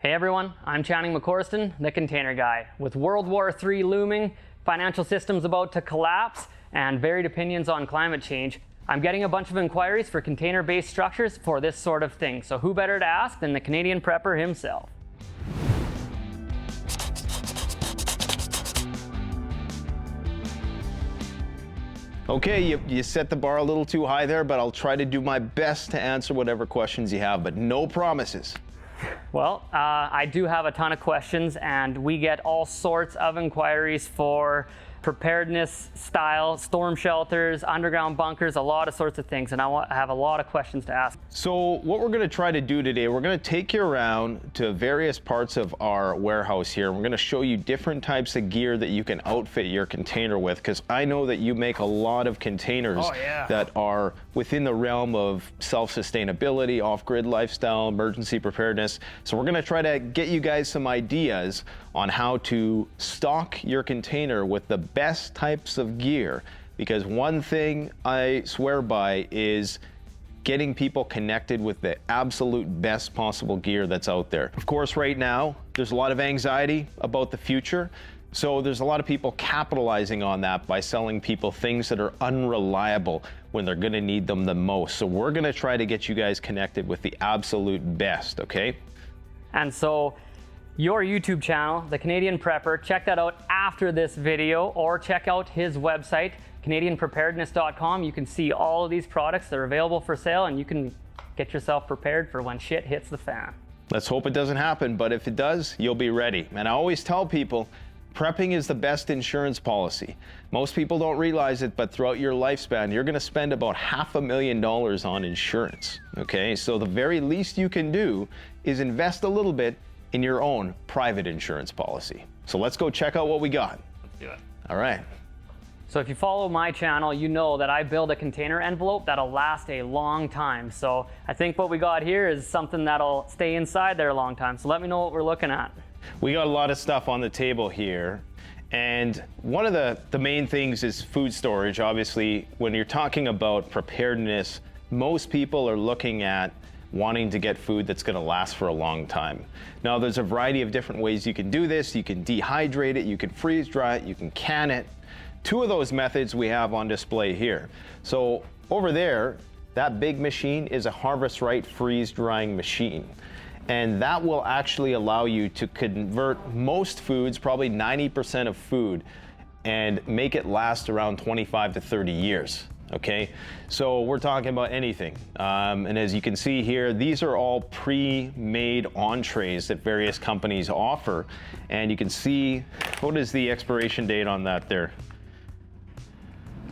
Hey everyone, I'm Channing McCorston, the Container Guy. With World War III looming, financial systems about to collapse, and varied opinions on climate change, I'm getting a bunch of inquiries for container-based structures for this sort of thing. So who better to ask than the Canadian prepper himself? Okay, you set the bar a little too high there, but I'll try to do my best to answer whatever questions you have, but no promises. Well, I do have a ton of questions, and we get all sorts of inquiries for preparedness style, storm shelters, underground bunkers, a lot of sorts of things, and I have a lot of questions to ask. So what we're going to try to do today, we're going to take you around to various parts of our warehouse here. We're going to show you different types of gear that you can outfit your container with, because I know that you make a lot of containers that are within the realm of self-sustainability, off-grid lifestyle, emergency preparedness. So we're going to try to get you guys some ideas on how to stock your container with the best types of gear, because one thing I swear by is getting people connected with the absolute best possible gear that's out there. Of course, right now, there's a lot of anxiety about the future. So there's a lot of people capitalizing on that by selling people things that are unreliable when they're gonna need them the most. So we're gonna try to get you guys connected with the absolute best, okay? And so your YouTube channel, The Canadian Prepper, check that out after this video, or check out his website, CanadianPreparedness.com. You can see all of these products. They're available for sale, and you can get yourself prepared for when shit hits the fan. Let's hope it doesn't happen, but if it does, you'll be ready. And I always tell people, prepping is the best insurance policy. Most people don't realize it, but throughout your lifespan, you're gonna spend about $500,000 on insurance, okay? So the very least you can do is invest a little bit in your own private insurance policy. So let's go check out what we got. Let's do it. All right. So if you follow my channel, you know that I build a container envelope that'll last a long time. So I think what we got here is something that'll stay inside there a long time. So let me know what we're looking at. We got a lot of stuff on the table here. And one of the main things is food storage. Obviously, when you're talking about preparedness, most people are looking at wanting to get food that's gonna last for a long time. Now, there's a variety of different ways you can do this. You can dehydrate it, you can freeze dry it, you can can it. Two of those methods we have on display here. So over there, that big machine is a Harvest Right freeze drying machine. And that will actually allow you to convert most foods, probably 90% of food, and make it last around 25 to 30 years. Okay, so we're talking about anything. And as you can see here, these are all pre-made entrees that various companies offer. And you can see, what is the expiration date on that there?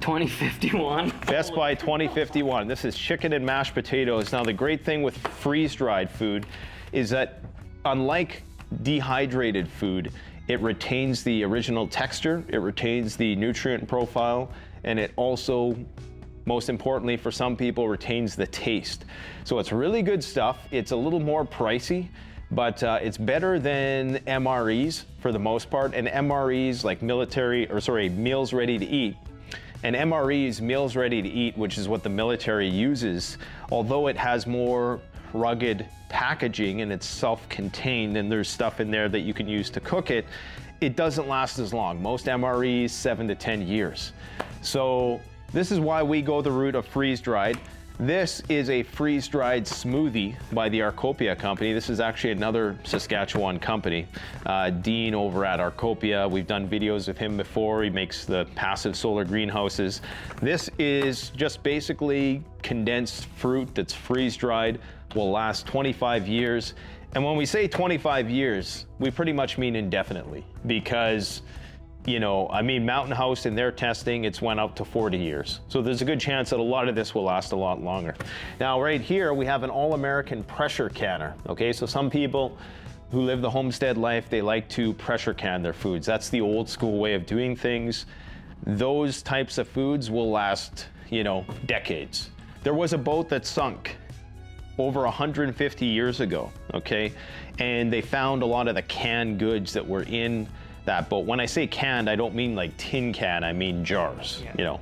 2051. Best by 2051. This is chicken and mashed potatoes. Now, the great thing with freeze-dried food is that unlike dehydrated food, it retains the original texture, it retains the nutrient profile, and it also, most importantly for some people, retains the taste. So it's really good stuff. It's a little more pricey, but it's better than MREs for the most part. And MREs, like meals ready to eat, and MREs, meals ready to eat, which is what the military uses, although it has more rugged packaging and it's self-contained and there's stuff in there that you can use to cook it, it doesn't last as long. Most MREs, 7 to 10 years. So this is why we go the route of freeze-dried. This is a freeze-dried smoothie by the Arcopia company. This is actually another Saskatchewan company. Dean over at Arcopia, we've done videos with him before. He makes the passive solar greenhouses. This is just basically condensed fruit that's freeze-dried, will last 25 years. And when we say 25 years, we pretty much mean indefinitely, because you know, I mean, Mountain House in their testing, it's went up to 40 years. So there's a good chance that a lot of this will last a lot longer. Now, right here, we have an all-American pressure canner, okay? So some people who live the homestead life, they like to pressure can their foods. That's the old school way of doing things. Those types of foods will last, you know, decades. There was a boat that sunk over 150 years ago, okay? And they found a lot of the canned goods that were in that boat. When I say canned, I don't mean like tin can, I mean jars, you know.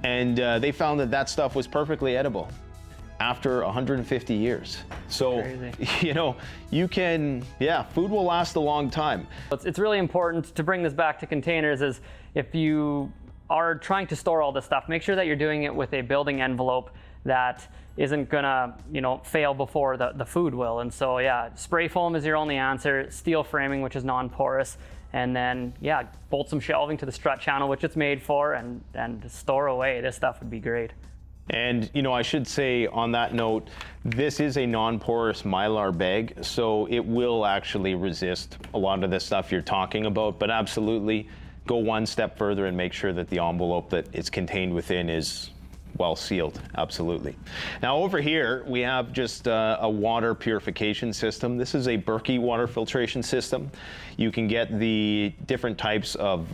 And they found that that stuff was perfectly edible. after 150 years. So, crazy. you know, you can, yeah, food will last a long time. It's really important to bring this back to containers is if you are trying to store all this stuff, make sure that you're doing it with a building envelope that isn't gonna, you know, fail before the food will. And so, yeah, spray foam is your only answer, steel framing, which is non-porous, and then, yeah, bolt some shelving to the strut channel, which it's made for, and store away. This stuff would be great. And, you know, I should say on that note, this is a non-porous Mylar bag, so it will actually resist a lot of the stuff you're talking about, but absolutely go one step further and make sure that the envelope that it's contained within is well sealed, absolutely. Now over here, we have just a water purification system. This is a Berkey water filtration system. You can get the different types of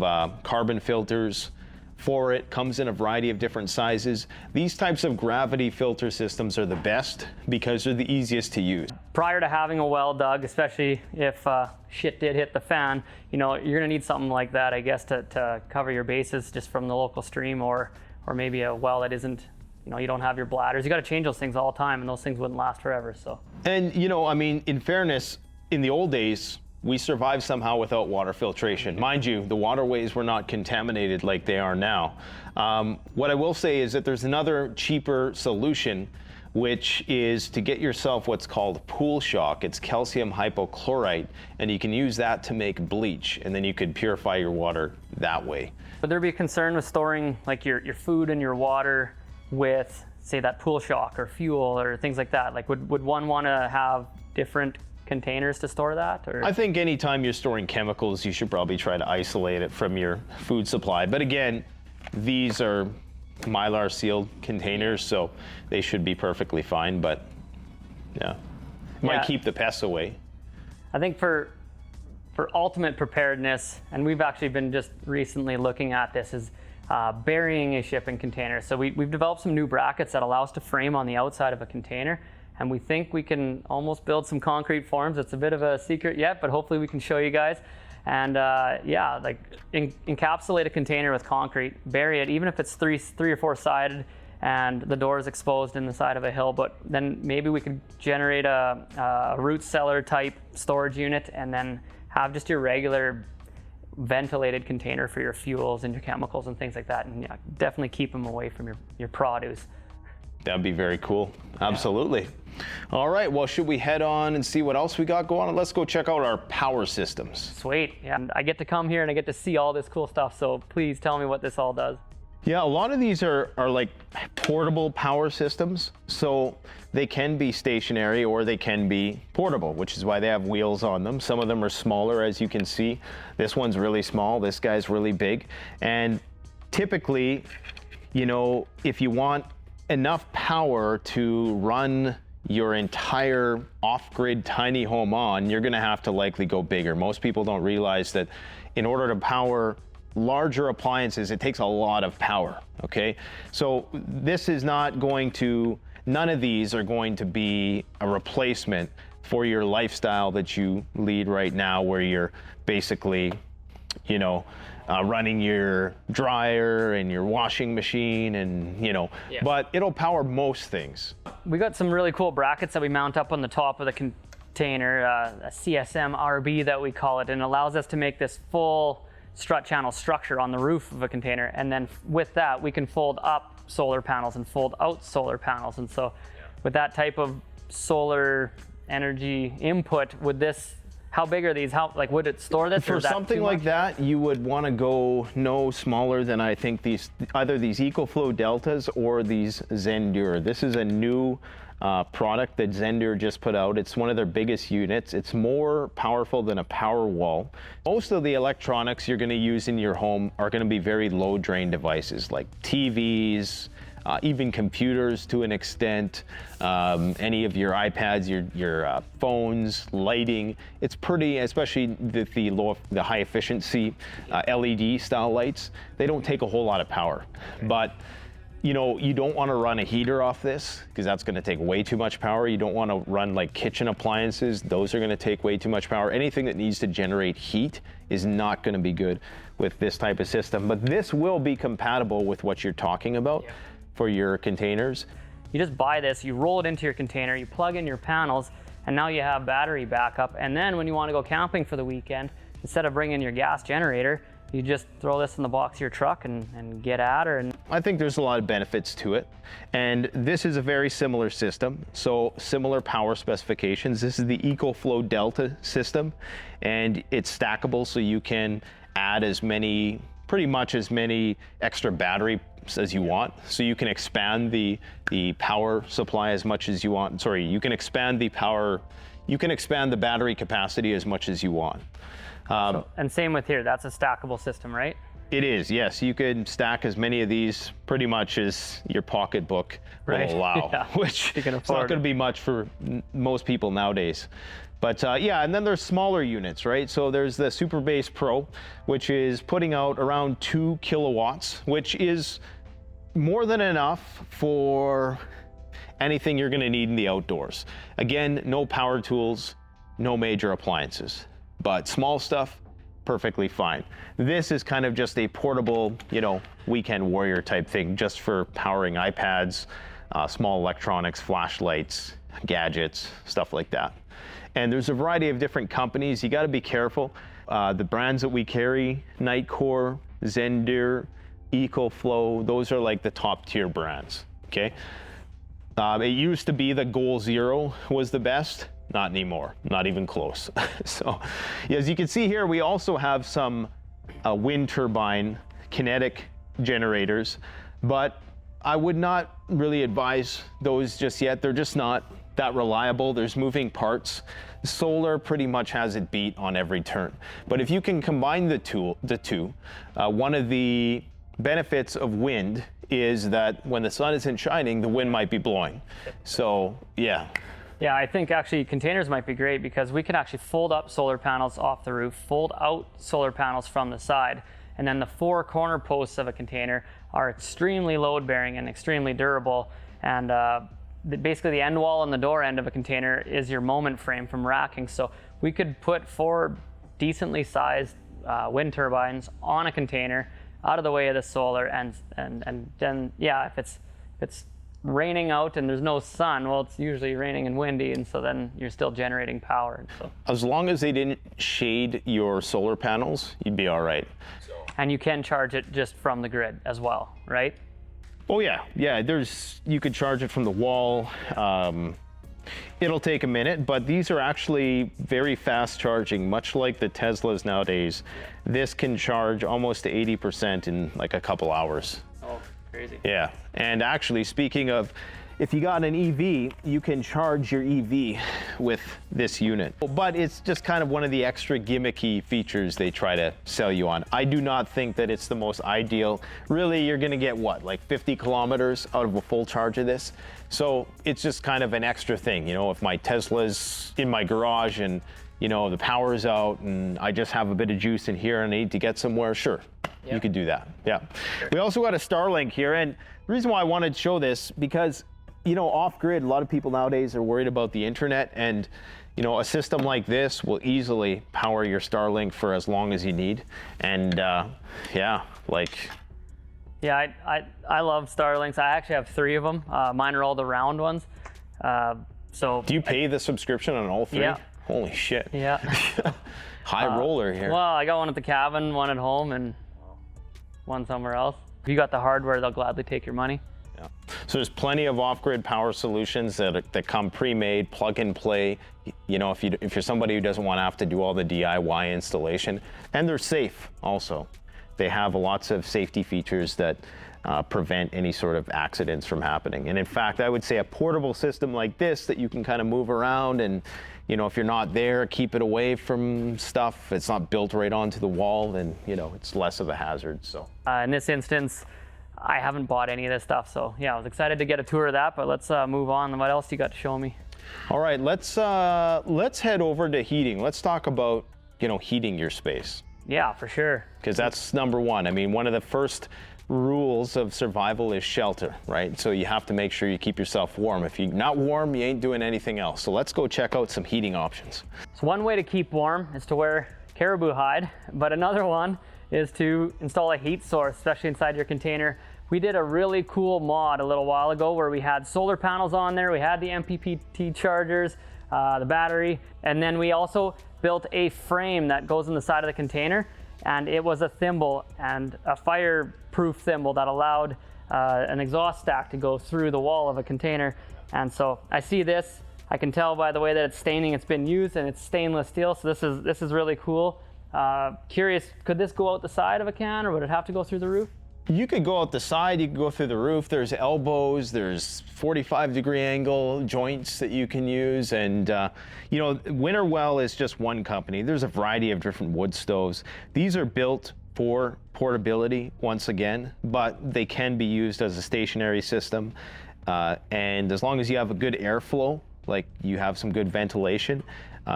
carbon filters for it. Comes in a variety of different sizes. These types of gravity filter systems are the best because they're the easiest to use. Prior to having a well dug, especially if shit did hit the fan, you know, you're gonna need something like that, I guess, to cover your bases just from the local stream or maybe a well that isn't, you know, you don't have your bladders. You got to change those things all the time, and those things wouldn't last forever. So. And you know, I mean, in fairness, in the old days, we survived somehow without water filtration. Mind you, the waterways were not contaminated like they are now. What I will say is that there's another cheaper solution, which is to get yourself what's called pool shock. It's calcium hypochlorite, and you can use that to make bleach, and then you could purify your water that way. Would there be a concern with storing like your food and your water with, say, that pool shock or fuel or things like that? Like would one want to have different containers to store that? Or? I think anytime you're storing chemicals, you should probably try to isolate it from your food supply. But again, these are Mylar sealed containers, so they should be perfectly fine, but yeah, might keep the pests away. I think for ultimate preparedness, and we've actually been just recently looking at this, is burying a shipping container. So we've developed some new brackets that allow us to frame on the outside of a container, and we think we can almost build some concrete forms. It's a bit of a secret yet, but hopefully we can show you guys. And yeah, like encapsulate a container with concrete, bury it, even if it's three or four sided and the door is exposed in the side of a hill, but then maybe we could generate a root cellar type storage unit and then have just your regular ventilated container for your fuels and your chemicals and things like that. And yeah, definitely keep them away from your produce. That'd be very cool. Absolutely. Yeah. All right, well, should we head on and see what else we got going on? Let's go check out our power systems. Sweet. Yeah, and I get to come here and I get to see all this cool stuff, so please tell me what this all does. Yeah, a lot of these are like portable power systems. So they can be stationary or they can be portable, which is why they have wheels on them. Some of them are smaller, as you can see. This one's really small, this guy's really big. And typically, you know, if you want enough power to run your entire off-grid tiny home on, you're gonna have to likely go bigger. Most people don't realize that in order to power larger appliances, it takes a lot of power, okay? So this is not going to, none of these are going to be a replacement for your lifestyle that you lead right now, where you're basically, you know, running your dryer and your washing machine and, you know, but it'll power most things. We got some really cool brackets that we mount up on the top of the container, a CSM RB that we call it, and it allows us to make this full strut channel structure on the roof of a container, and then with that we can fold up solar panels and fold out solar panels. And so with that type of solar energy input, would this, how big are these? How, like, would it store this? For something like that, you would want to go no smaller than, I think, these, either these EcoFlow Deltas or these Zendure. This is a new product that Zendure just put out. It's one of their biggest units. It's more powerful than a Powerwall. Most of the electronics you're going to use in your home are going to be very low drain devices like TVs, even computers to an extent, any of your iPads, your phones, lighting. It's pretty, especially the high efficiency LED style lights, they don't take a whole lot of power. But you know, you don't want to run a heater off this because that's going to take way too much power. You don't want to run like kitchen appliances. Those are going to take way too much power. Anything that needs to generate heat is not going to be good with this type of system. But this will be compatible with what you're talking about for your containers. You just buy this, you roll it into your container, you plug in your panels, and now you have battery backup. And then when you want to go camping for the weekend, instead of bringing your gas generator, you just throw this in the box of your truck and get at her. And I think there's a lot of benefits to it. And this is a very similar system. So similar power specifications. This is the EcoFlow Delta system, and it's stackable, so you can add pretty much as many extra batteries as you want. So you can expand the power supply as much as you want. Sorry, you can expand the battery capacity as much as you want. And same with here, that's a stackable system, right? It is, yes. You could stack as many of these pretty much as your pocketbook will allow, Yeah. which it's not going to be much for most people nowadays. But yeah, and then there's smaller units, right? So there's the Superbase Pro, which is putting out around 2 kilowatts, which is more than enough for anything you're going to need in the outdoors. Again, no power tools, no major appliances, but small stuff, perfectly fine. This is kind of just a portable, weekend warrior type thing, just for powering iPads, small electronics, flashlights, gadgets, stuff like that. And there's a variety of different companies. You got to be careful. The brands that we carry, Nightcore, Zendir, EcoFlow, those are like the top tier brands, okay? It used to be the Goal Zero was the best. Not anymore, not even close. So as you can see here, we also have some wind turbine kinetic generators, but I would not really advise those just yet. They're just not that reliable. There's moving parts. Solar pretty much has it beat on every turn. But if you can combine the two, one of the benefits of wind is that when the sun isn't shining, the wind might be blowing. So yeah. Yeah, I think actually containers might be great because we can actually fold up solar panels off the roof, fold out solar panels from the side, and then the 4 corner posts of a container are extremely load bearing and extremely durable. And basically the end wall and the door end of a container is your moment frame from racking. So we could put 4 decently sized wind turbines on a container out of the way of the solar, and then yeah, if it's raining out and there's no sun, well, it's usually raining and windy, and so then you're still generating power. So. As long as they didn't shade your solar panels, you'd be all right. And you can charge it just from the grid as well, right? Oh yeah, you could charge it from the wall. It'll take a minute, but these are actually very fast charging, much like the Teslas nowadays. This can charge almost to 80% in like a couple hours. Oh, crazy. Yeah, and actually, speaking of, if you got an EV, you can charge your EV with this unit. But it's just kind of one of the extra gimmicky features they try to sell you on. I do not think that it's the most ideal. Really, you're gonna get what, like 50 kilometers out of a full charge of this? So it's just kind of an extra thing. If my Tesla's in my garage and the power's out and I just have a bit of juice in here and I need to get somewhere, sure. Yep. You could do that, yeah. Sure. We also got a Starlink here, and the reason why I wanted to show this, because off-grid, a lot of people nowadays are worried about the internet, and a system like this will easily power your Starlink for as long as you need. And yeah, I love Starlinks. I actually have 3 of them. Mine are all the round ones. So do you pay the subscription on all 3? Yeah. Holy shit. Yeah. High roller here. Well, I got one at the cabin, one at home, and one somewhere else. If you got the hardware, they'll gladly take your money. Yeah. So there's plenty of off-grid power solutions that come pre-made, plug and play. If you're somebody who doesn't want to have to do all the DIY installation, and they're safe also. They have lots of safety features that prevent any sort of accidents from happening. And in fact, I would say a portable system like this that you can kind of move around, and if you're not there, keep it away from stuff. It's not built right onto the wall, then it's less of a hazard. So in this instance, I haven't bought any of this stuff, so yeah, I was excited to get a tour of that. But let's move on. What else you got to show me? All right, let's head over to heating. Let's talk about heating your space. Yeah, for sure. Because that's number one. I mean, one of the first rules of survival is shelter, right? So you have to make sure you keep yourself warm. If you're not warm, you ain't doing anything else. So let's go check out some heating options. So one way to keep warm is to wear caribou hide, but another one is to install a heat source, especially inside your container, we did a really cool mod a little while ago where we had solar panels on there, we had the MPPT chargers, the battery, and then we also built a frame that goes in the side of the container, and it was a thimble and a fireproof thimble that allowed an exhaust stack to go through the wall of a container. And so I see this, I can tell by the way that it's staining, it's been used, and it's stainless steel, so this is really cool. Curious, could this go out the side of a can, or would it have to go through the roof? You could go out the side, you could go through the roof. There's elbows, there's 45-degree angle joints that you can use. And you know, Winterwell is just one company. There's a variety of different wood stoves. These are built for portability once again, but they can be used as a stationary system. And as long as you have a good airflow, like you have some good ventilation,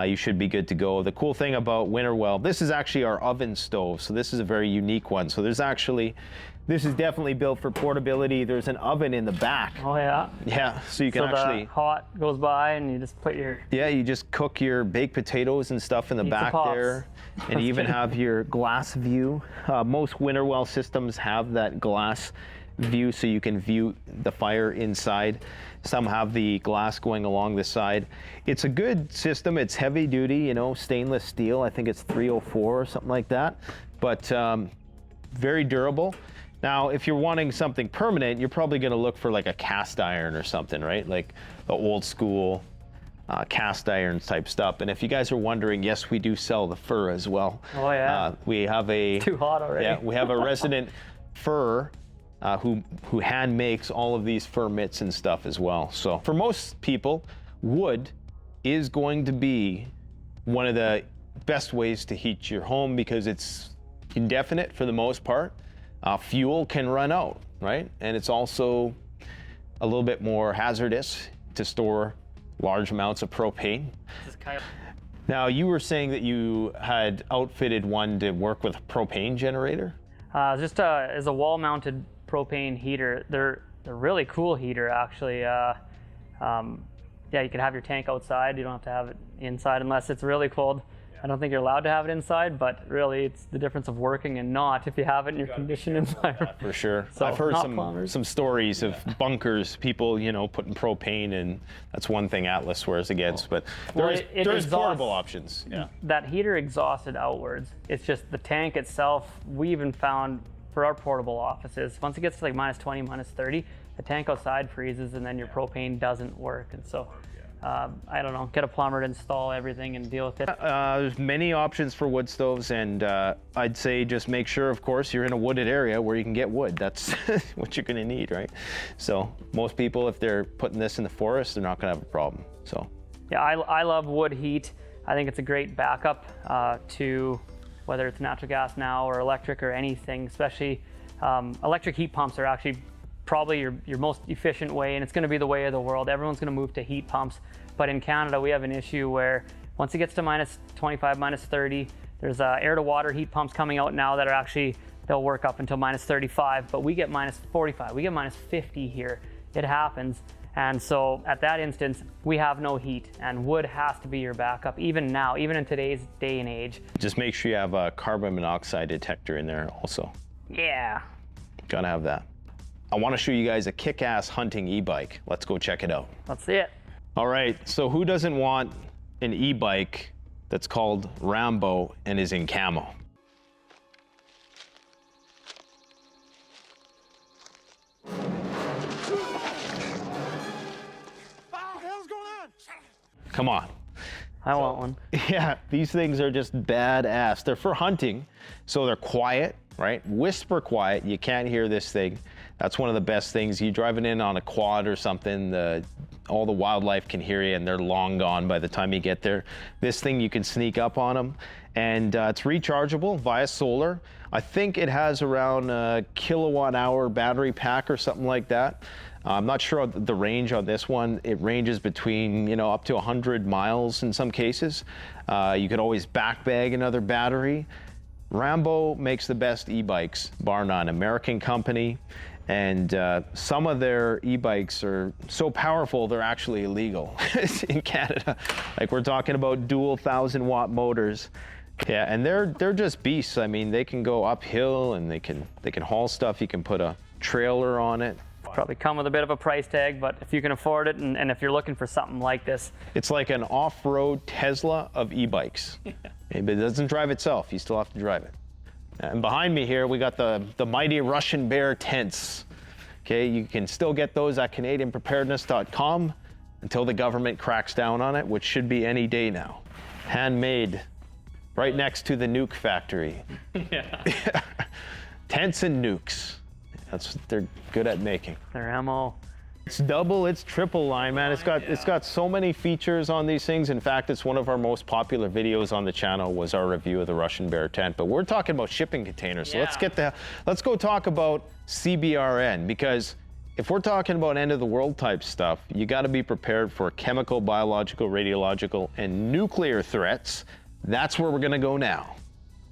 you should be good to go. The cool thing about Winterwell, this is actually our oven stove, so this is a very unique one. So there's actually, this is definitely built for portability. There's an oven in the back. Oh yeah. Yeah, so you can actually, the hot goes by and you just put your... Yeah, you just cook your baked potatoes and stuff in the back there. And you even have your glass view. Most Winterwell systems have that glass view so you can view the fire inside. Some have the glass going along the side. It's a good system. It's heavy duty, you know, stainless steel. I think it's 304 or something like that, but very durable. Now, if you're wanting something permanent, you're probably going to look for like a cast iron or something, right? Like the old school cast iron type stuff. And if you guys are wondering, yes, we do sell the fur as well. Oh yeah. We have a... Too hot already. Yeah, we have a resident fur who hand makes all of these fur mitts and stuff as well. So for most people, wood is going to be one of the best ways to heat your home because it's indefinite for the most part. Fuel can run out, right? And it's also a little bit more hazardous to store large amounts of propane. Now, you were saying that you had outfitted one to work with a propane generator? Just as a wall-mounted propane heater. They're really cool heater, actually. Yeah, you can have your tank outside. You don't have to have it inside unless it's really cold. I don't think you're allowed to have it inside, but really it's the difference of working and not if you have it in your conditioned environment. For sure. So, I've heard plumbers. some stories of bunkers, people, you know, putting propane, and that's one thing Atlas swears against, but there's portable options. Yeah. That heater exhausted outwards. It's just the tank itself, we even found for our portable offices, once it gets to like minus 20, minus 30, the tank outside freezes and then your propane doesn't work. And so, I don't know, get a plumber to install everything and deal with it. There's many options for wood stoves, and I'd say just make sure, of course, you're in a wooded area where you can get wood. That's what you're gonna need, right? So most people, if they're putting this in the forest, they're not gonna have a problem, so. Yeah, I love wood heat. I think it's a great backup to whether it's natural gas now or electric or anything, especially electric heat pumps are actually probably your most efficient way, and it's going to be the way of the world. Everyone's going to move to heat pumps, but in Canada we have an issue where once it gets to minus 25, minus 30, there's air to water heat pumps coming out now that are actually, they'll work up until minus 35, but we get minus 45, we get minus 50 here. It happens. And so at that instance, we have no heat, and wood has to be your backup, even now, even in today's day and age. Just make sure you have a carbon monoxide detector in there also. Yeah. Gotta have that. I want to show you guys a kick-ass hunting e-bike. Let's go check it out. Let's see it. All right, so who doesn't want an e-bike that's called Rambo and is in camo? Come on. I want one. Yeah, these things are just badass. They're for hunting, so they're quiet, right? Whisper quiet. You can't hear this thing. That's one of the best things. You driving in on a quad or something, all the wildlife can hear you, and they're long gone by the time you get there. This thing, you can sneak up on them, and it's rechargeable via solar. I think it has around a kilowatt-hour battery pack or something like that. I'm not sure the range on this one. It ranges between, you know, up to 100 miles in some cases. You could always back bag another battery. Rambo makes the best e-bikes, bar none. American company, and some of their e-bikes are so powerful they're actually illegal in Canada. Like, we're talking about dual 1,000-watt motors. Yeah, and they're just beasts. I mean, they can go uphill and they can haul stuff. You can put a trailer on it. Probably come with a bit of a price tag, but if you can afford it, and if you're looking for something like this. It's like an off-road Tesla of e-bikes. Okay, but it doesn't drive itself, you still have to drive it. And behind me here, we got the mighty Russian Bear tents. Okay, you can still get those at CanadianPreparedness.com until the government cracks down on it, which should be any day now. Handmade, right next to the nuke factory. Yeah. Tents and nukes. That's what they're good at making. Their ammo. It's double, it's triple line, man. It's got so many features on these things. In fact, it's one of our most popular videos on the channel was our review of the Russian Bear tent. But we're talking about shipping containers. So let's go talk about CBRN, because if we're talking about end of the world type stuff, you got to be prepared for chemical, biological, radiological, and nuclear threats. That's where we're going to go now.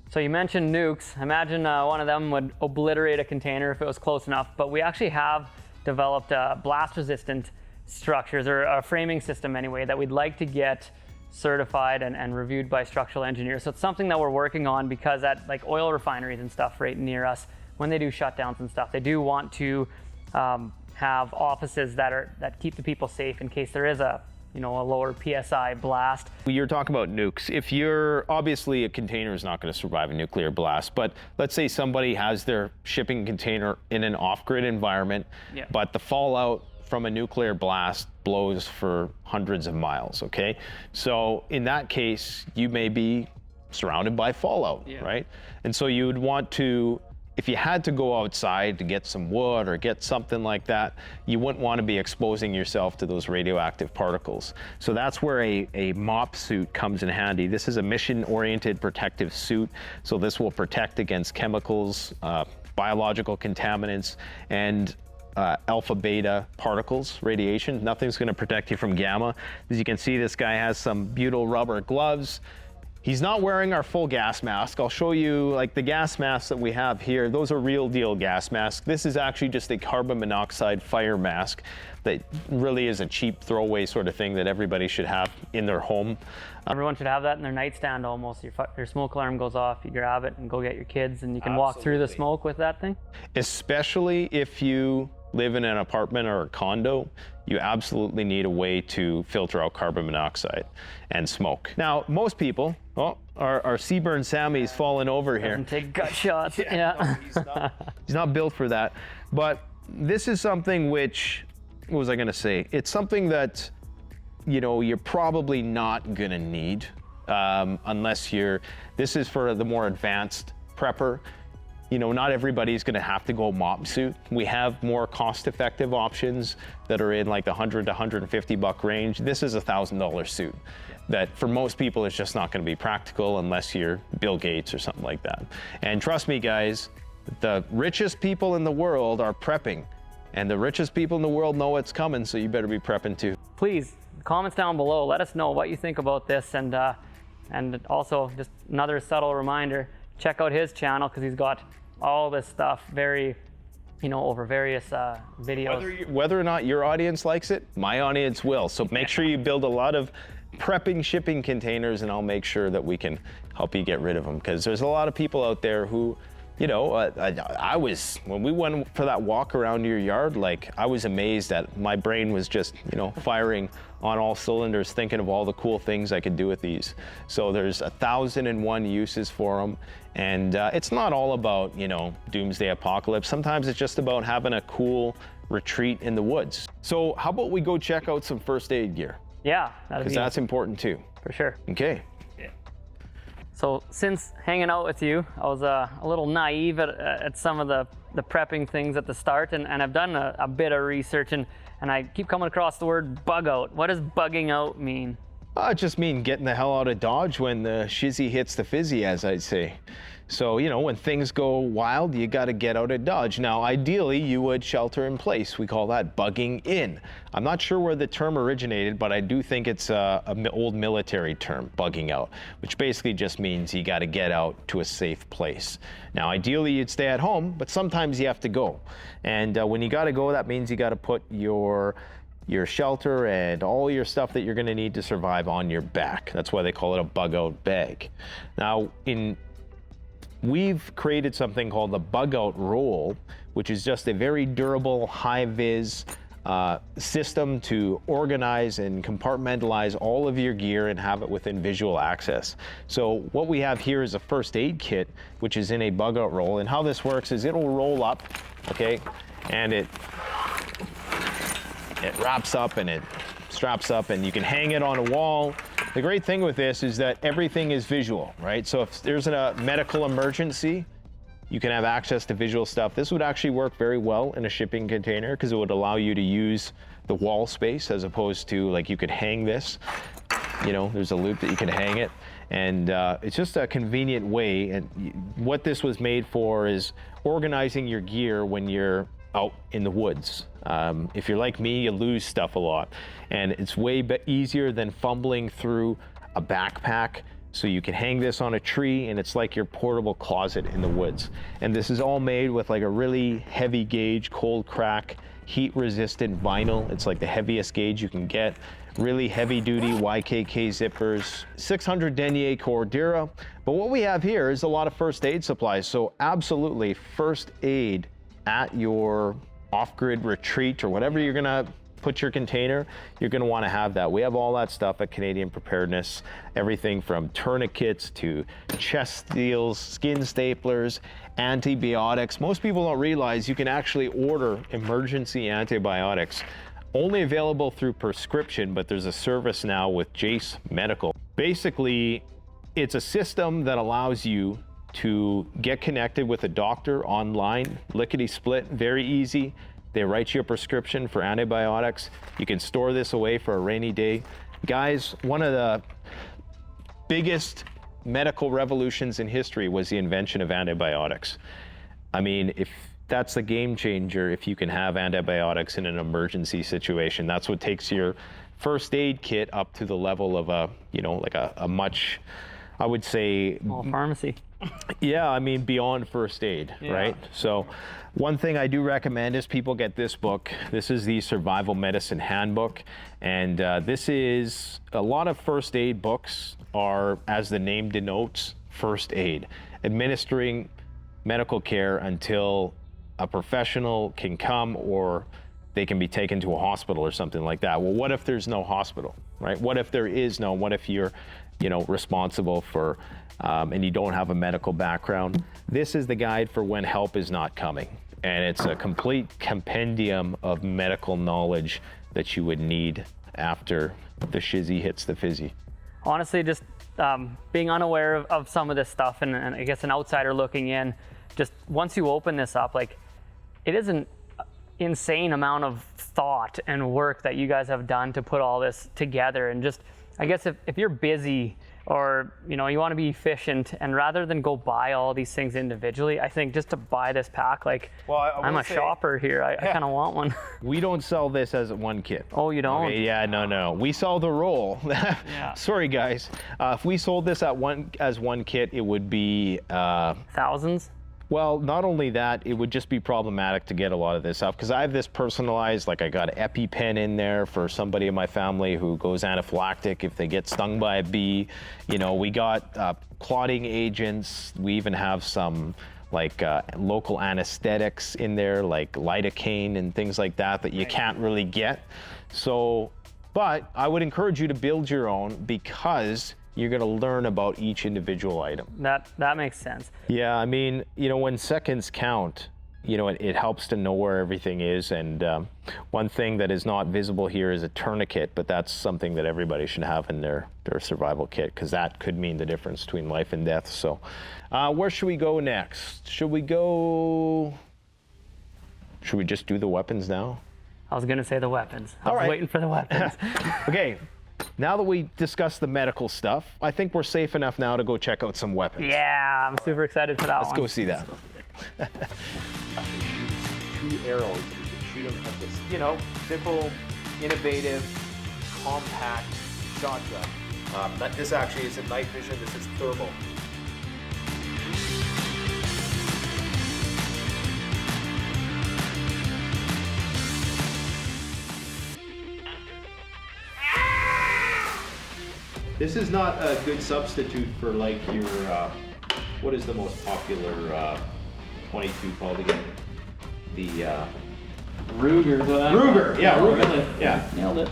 So you mentioned nukes. Imagine one of them would obliterate a container if it was close enough, but we actually have developed blast-resistant structures, or a framing system anyway, that we'd like to get certified and reviewed by structural engineers. So it's something that we're working on, because at like oil refineries and stuff right near us, when they do shutdowns and stuff, they do want to have offices that keep the people safe in case there is a lower PSI blast. You're talking about nukes. If you're, obviously a container is not going to survive a nuclear blast, but let's say somebody has their shipping container in an off-grid environment, but the fallout from a nuclear blast blows for hundreds of miles, okay? So in that case, you may be surrounded by fallout, right? And so you would want to, if you had to go outside to get some wood or get something like that, you wouldn't want to be exposing yourself to those radioactive particles. So that's where a MOP suit comes in handy. This is a mission-oriented protective suit. So this will protect against chemicals, biological contaminants, and alpha beta particles, radiation. Nothing's going to protect you from gamma. As you can see, this guy has some butyl rubber gloves. He's not wearing our full gas mask. I'll show you, like the gas masks that we have here, those are real deal gas masks. This is actually just a carbon monoxide fire mask that really is a cheap throwaway sort of thing that everybody should have in their home. Everyone should have that in their nightstand almost. Your smoke alarm goes off, you grab it and go get your kids, and you can walk through the smoke with that thing. Especially if you live in an apartment or a condo, you absolutely need a way to filter out carbon monoxide and smoke. Now, most people, our Seaburn Sammy's fallen over here. Doesn't take gut shots. No, he's not built for that. But this is something which, what was I gonna say? It's something that, you're probably not gonna need unless this is for the more advanced prepper. Not everybody's going to have to go MOP suit. We have more cost-effective options that are in like the $100 to $150 range. This is a $1,000 suit that for most people is just not going to be practical unless you're Bill Gates or something like that. And trust me, guys, the richest people in the world are prepping, and the richest people in the world know what's coming, so you better be prepping too. Please, comments down below. Let us know what you think about this, and also just another subtle reminder. Check out his channel, because he's got all this stuff over various videos. Whether or not your audience likes it, my audience will. So make sure you build a lot of prepping shipping containers, and I'll make sure that we can help you get rid of them, because there's a lot of people out there who, when we went for that walk around your yard, like I was amazed that my brain was just, firing on all cylinders, thinking of all the cool things I could do with these. So there's 1,001 uses for them. And it's not all about, doomsday apocalypse. Sometimes it's just about having a cool retreat in the woods. So how about we go check out some first aid gear? Yeah. Because that's important too. For sure. Okay. So since hanging out with you, I was a little naive at some of the prepping things at the start, and I've done a bit of research, and I keep coming across the word bug out. What does bugging out mean? It just means getting the hell out of Dodge when the shizzy hits the fizzy, as I'd say. So, when things go wild, you got to get out of Dodge. Now, ideally, you would shelter in place. We call that bugging in. I'm not sure where the term originated, but I do think it's an old military term, bugging out, which basically just means you got to get out to a safe place. Now, ideally, you'd stay at home, but sometimes you have to go. And when you got to go, that means you got to put your shelter and all your stuff that you're going to need to survive on your back. That's why they call it a bug out bag. Now, we've created something called the bug out roll, which is just a very durable, high-vis system to organize and compartmentalize all of your gear and have it within visual access. So what we have here is a first aid kit, which is in a bug out roll. And how this works is it'll roll up, okay, and it wraps up and it straps up, and you can hang it on a wall. The great thing with this is that everything is visual, right? So if there's a medical emergency, you can have access to visual stuff. This would actually work very well in a shipping container because it would allow you to use the wall space as opposed to, like, you could hang this. You know, there's a loop that you can hang it. And it's just a convenient way. And what this was made for is organizing your gear when you're out in the woods. If you're like me, you lose stuff a lot. And it's way easier than fumbling through a backpack. So you can hang this on a tree, and it's like your portable closet in the woods. And this is all made with like a really heavy gauge, cold crack, heat resistant vinyl. It's like the heaviest gauge you can get. Really heavy duty YKK zippers, 600 denier Cordura. But what we have here is a lot of first aid supplies. So absolutely first aid at your off-grid retreat or whatever you're gonna put your container, you're going to want to have that. We have all that stuff at Canadian Preparedness, everything from tourniquets to chest seals, skin staplers, antibiotics. Most people don't realize you can actually order emergency antibiotics, only available through prescription, but there's a service now with Jace Medical. Basically, it's a system that allows you to get connected with a doctor online, lickety-split, very easy. They write you a prescription for antibiotics. You can store this away for a rainy day. Guys, one of the biggest medical revolutions in history was the invention of antibiotics. I mean, if that's the game changer, if you can have antibiotics in an emergency situation, that's what takes your first aid kit up to the level of a, you know, like a much, I would say, small pharmacy. Yeah, I mean, beyond first aid, right? So one thing I do recommend is people get this book. This is the Survival Medicine Handbook. And this is, a lot of first aid books are, as the name denotes, first aid. Administering medical care until a professional can come or they can be taken to a hospital or something like that. Well, what if there's no hospital, right? What if there is no, what if you're, you know, responsible for, and you don't have a medical background? This is the guide for when help is not coming. And it's a complete compendium of medical knowledge that you would need after the shizzy hits the fizzy. Honestly, just being unaware of some of this stuff, and I guess an outsider looking in, just once you open this up, like, it is an insane amount of thought and work that you guys have done to put all this together. And just, I guess if you're busy or, you know, you want to be efficient, and rather than go buy all these things individually, I think just to buy this pack, like, well, I'm a shopper here. I kind of want one. We don't sell this as one kit. Oh, you don't? Okay, yeah, no. We sell the roll. Yeah. Sorry, guys. If we sold this as one kit, it would be thousands. Well, not only that, it would just be problematic to get a lot of this up, because I have this personalized, like, I got an EpiPen in there for somebody in my family who goes anaphylactic if they get stung by a bee. You know, we got clotting agents. We even have some, like, local anesthetics in there, like lidocaine and things like that you can't really get. So, but I would encourage you to build your own, because you're going to learn about each individual item. That makes sense. Yeah, I mean, you know, when seconds count, you know, it helps to know where everything is. And one thing that is not visible here is a tourniquet, but that's something that everybody should have in their survival kit, because that could mean the difference between life and death. So where should we go next? Should we just do the weapons now? I was going to say the weapons. I was waiting for the weapons. Okay. Now that we discussed the medical stuff, I think we're safe enough now to go check out some weapons. Yeah, I'm super excited for that one. Let's go see that. 2 arrows. You can shoot them at this, you know, simple, innovative, compact shotgun. This actually isn't night vision. This is thermal. This is not a good substitute for, like, your, what is the most popular 22 called again? the Ruger. Ruger, yeah, Ruger. Really? Yeah. Nailed it.